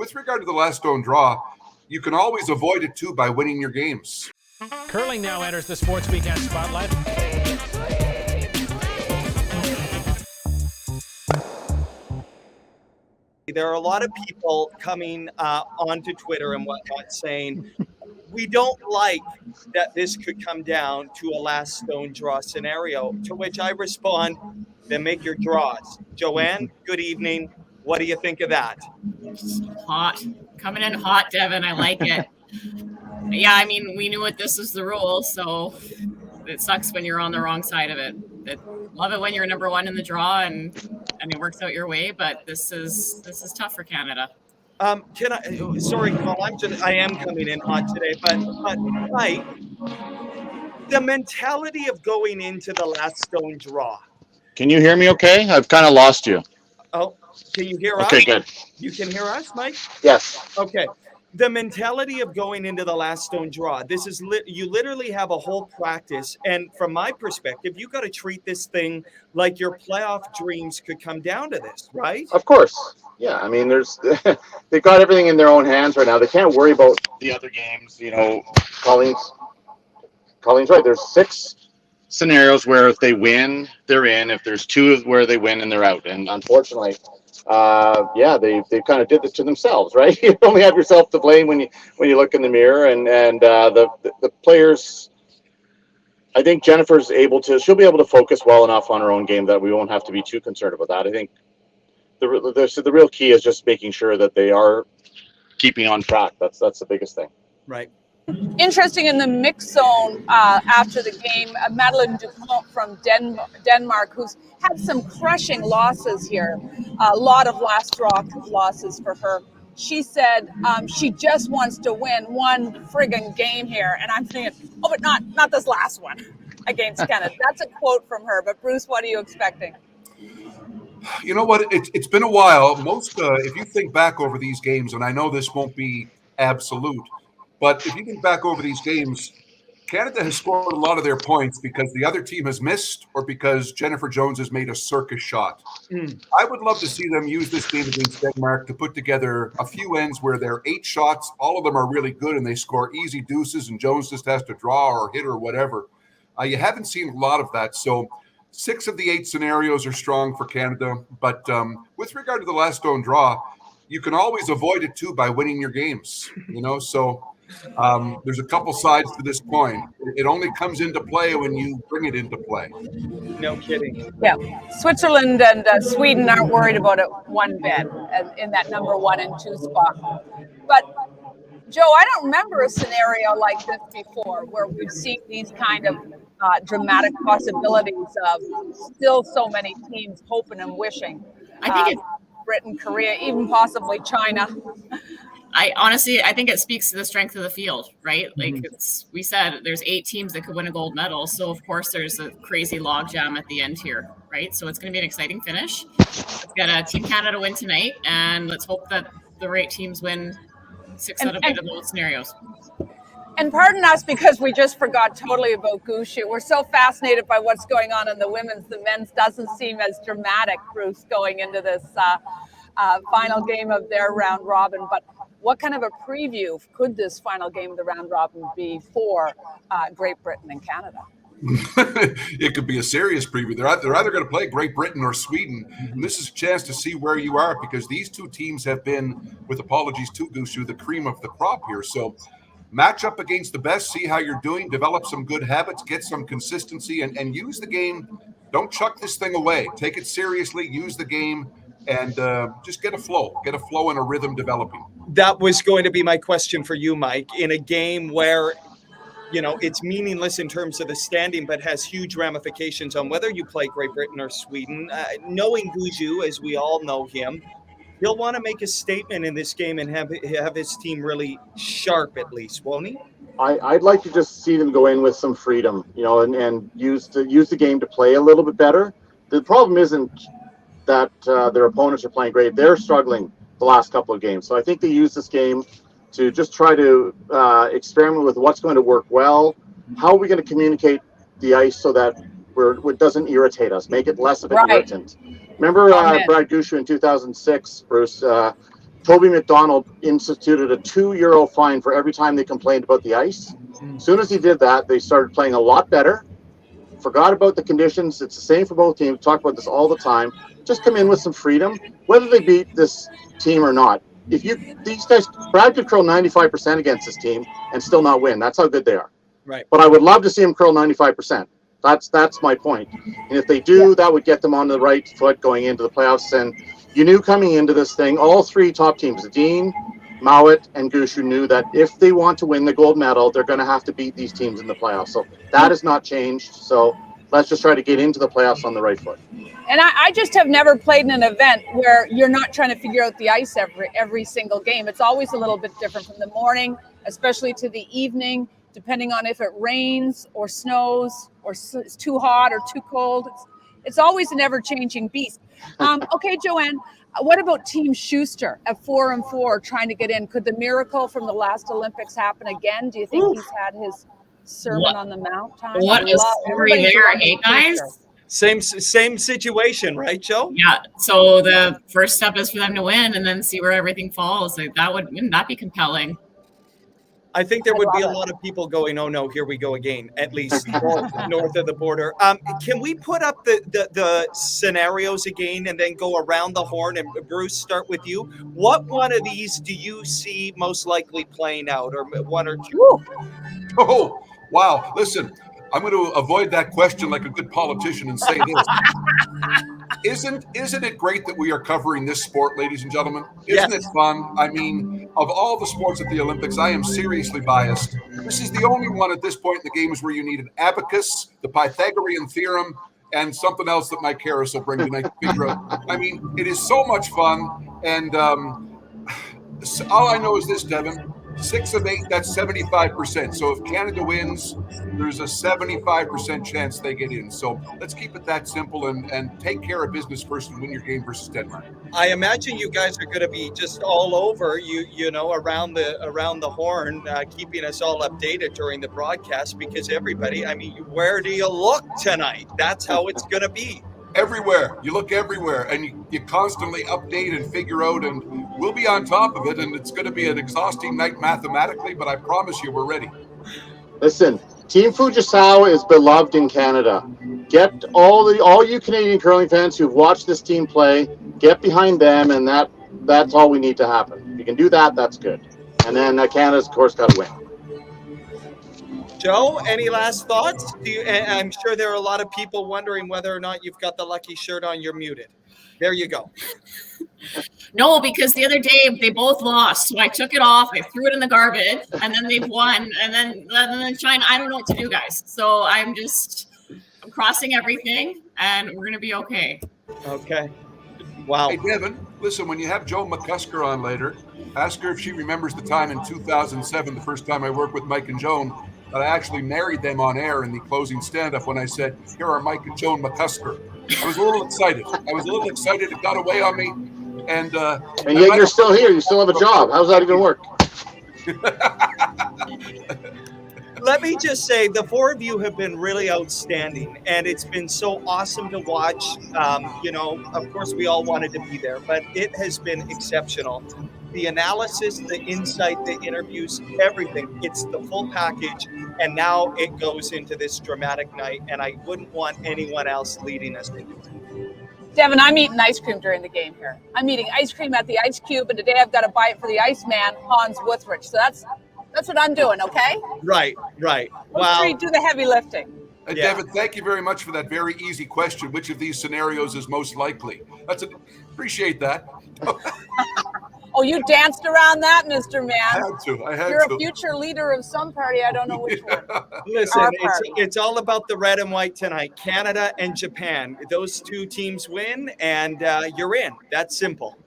with regard to the last stone draw, you can always avoid it too by winning your games. Curling now enters the Sports Weekend spotlight. There are a lot of people coming onto Twitter and whatnot saying, we don't like that this could come down to a last stone draw scenario, to which I respond, then make your draws. Joanne, good evening. What do you think of that? Hot. Coming in hot, Devin. I like it. Yeah, I mean, we knew this was the rule, so it sucks when you're on the wrong side of it. Love it when you're number one in the draw and it works out your way, but this is tough for Canada. Sorry, Paul, I am coming in hot today, but Mike, the mentality of going into the last stone draw. Can you hear me okay? I've kind of lost you. Oh, can you hear us? Okay, good. You can hear us, Mike? Yes. Okay. The mentality of going into the last stone draw, this is you literally have a whole practice. And from my perspective, you got to treat this thing like your playoff dreams could come down to this, right? Of course. Yeah. I mean, they've got everything in their own hands right now. They can't worry about the other games. You know, Colleen's right. There's 6 scenarios where if they win, they're in. If there's 2 where they win and they're out. And unfortunately, they kind of did this to themselves, right? You only have yourself to blame when you look in the mirror, and the players. I think Jennifer's she'll be able to focus well enough on her own game that we won't have to be too concerned about that. I think the real key is just making sure that they are keeping on track. That's the biggest thing. Right. Interesting in the mix zone after the game, Madeleine Dupont from Denmark, who's had some crushing losses here, a lot of last draw losses for her. She said she just wants to win one friggin' game here. And I'm thinking, oh, but not this last one against Canada. That's a quote from her. But Bruce, what are you expecting? You know what? It's been a while. If you think back over these games, and I know this won't be absolute, but if you think back over these games, Canada has scored a lot of their points because the other team has missed or because Jennifer Jones has made a circus shot. I would love to see them use this game against Denmark to put together a few ends where there are 8 shots. All of them are really good and they score easy deuces and Jones just has to draw or hit or whatever. You haven't seen a lot of that. So 6 of the 8 scenarios are strong for Canada. But with regard to the last stone draw, you can always avoid it too by winning your games, so there's a couple sides to this coin. It only comes into play when you bring it into play. No kidding. Yeah. Switzerland and Sweden aren't worried about it one bit in that number 1 and 2 spot. But Joe, I don't remember a scenario like this before where we've seen these kind of dramatic possibilities of still so many teams hoping and wishing. I think Britain, Korea, even possibly China. I think it speaks to the strength of the field, right? Like we said, there's 8 teams that could win a gold medal. So of course there's a crazy logjam at the end here, right? So it's going to be an exciting finish. Let's get Team Canada win tonight, and let's hope that the right teams win 6 out of 8 of those scenarios. And pardon us because we just forgot totally about Gushue. We're so fascinated by what's going on in the women's. The men's doesn't seem as dramatic, Bruce, going into this final game of their round robin. But what kind of a preview could this final game of the round robin be for Great Britain and Canada? It could be a serious preview. They're either going to play Great Britain or Sweden. And this is a chance to see where you are because these 2 teams have been, with apologies to Gushue, the cream of the crop here. So match up against the best, see how you're doing, develop some good habits, get some consistency, and use the game. Don't chuck this thing away. Take it seriously, use the game, and just get a flow and a rhythm developing. That was going to be my question for you, Mike. In a game where, it's meaningless in terms of the standing, but has huge ramifications on whether you play Great Britain or Sweden. Knowing Gushue, as we all know him, he'll want to make a statement in this game and have his team really sharp at least, won't he? I'd like to just see them go in with some freedom, and use the game to play a little bit better. The problem isn't that their opponents are playing great. They're struggling the last couple of games. So I think they use this game to just try to experiment with what's going to work well. How are we going to communicate the ice so that it doesn't irritate us, make it less of an irritant. Remember Brad Gushue in 2006, Bruce, Toby McDonald instituted a €2 fine for every time they complained about the ice. As soon as he did that, they started playing a lot better. Forgot about the conditions. It's the same for both teams. We talk about this all the time. Just come in with some freedom, whether they beat this team or not. These guys, Brad could curl 95% against this team and still not win. That's how good they are. Right. But I would love to see him curl 95%. That's my point. And if they do, that would get them on the right foot going into the playoffs. And you knew coming into this thing, all three top teams, Dean, Mowat, and Gushue, knew that if they want to win the gold medal, they're going to have to beat these teams in the playoffs. So that has not changed. So let's just try to get into the playoffs on the right foot. And I just have never played in an event where you're not trying to figure out the ice every single game. It's always a little bit different from the morning, especially to the evening, depending on if it rains or snows or it's too hot or too cold. It's always an ever-changing beast. Okay, Joanne, what about Team Schuster at 4-4 trying to get in? Could the miracle from the last Olympics happen again? Do you think he's had his Sermon on the Mount time? What a story there, hey guys? Same situation, right, Joe? Yeah. So the first step is for them to win and then see where everything falls. Like wouldn't that be compelling? I think there would be a lot of people going, oh no, here we go again, at least north of the border. Can we put up the scenarios again and then go around the horn? And Bruce, start with you. What one of these do you see most likely playing out, or one or two? Oh, wow. Listen, I'm going to avoid that question like a good politician and say this. Isn't it great that we are covering this sport, ladies and gentlemen? Isn't it fun? I mean, of all the sports at the Olympics, I am seriously biased. This is the only one at this point in the games where you need an abacus, the Pythagorean theorem, and something else that Mike Heroux will bring tonight to figure out. I mean, it is so much fun. And all I know is this, Devin. 6 of 8, that's 75%. So if Canada wins, there's a 75% chance they get in. So let's keep it that simple and take care of business first and win your game versus Denmark. I imagine you guys are going to be just all over, you know, around the horn, keeping us all updated during the broadcast, because everybody, I mean, where do you look tonight? That's how it's going to be. Everywhere. You look everywhere, and you constantly update and figure out, and we'll be on top of it, and it's going to be an exhausting night mathematically, but I promise you we're ready. Listen, Team Fujisawa is beloved in Canada. Get all you Canadian curling fans who've watched this team play, get behind them, and that's all we need to happen. If you can do that, that's good. And then Canada's, of course, got to win. Joe, any last thoughts? I'm sure there are a lot of people wondering whether or not you've got the lucky shirt on. You're muted. There you go. No, because the other day they both lost. So I took it off. I threw it in the garbage, and then they've won. And then China, I don't know what to do, guys. So I'm crossing everything, and we're going to be okay. Okay. Wow. Hey, Devin, listen, when you have Joe McCusker on later, ask her if she remembers the time in 2007, the first time I worked with Mike and Joan, that I actually married them on air in the closing stand-up when I said, here are Mike and Joan McCusker. I was a little excited. It got away on me. And yet you're still here. You still have a job. How's that even work? Let me just say, the four of you have been really outstanding, and it's been so awesome to watch. You know, of course, we all wanted to be there, but it has been exceptional. The analysis, the insight, the interviews, everything. It's the full package, and now it goes into this dramatic night, and I wouldn't want anyone else leading us into it. Devin, I'm eating ice cream during the game here. I'm eating ice cream at the Ice Cube, and today I've got to buy it for the Iceman, Hans Wuthrich. So that's what I'm doing, okay? Right. Wow. Let's do the heavy lifting. Devin, thank you very much for that very easy question. Which of these scenarios is most likely? Appreciate that. Oh, you danced around that, Mr. Man. I had to. You're a future leader of some party. I don't know which one. Listen, it's all about the red and white tonight. Canada and Japan. Those two teams win, and you're in. That's simple.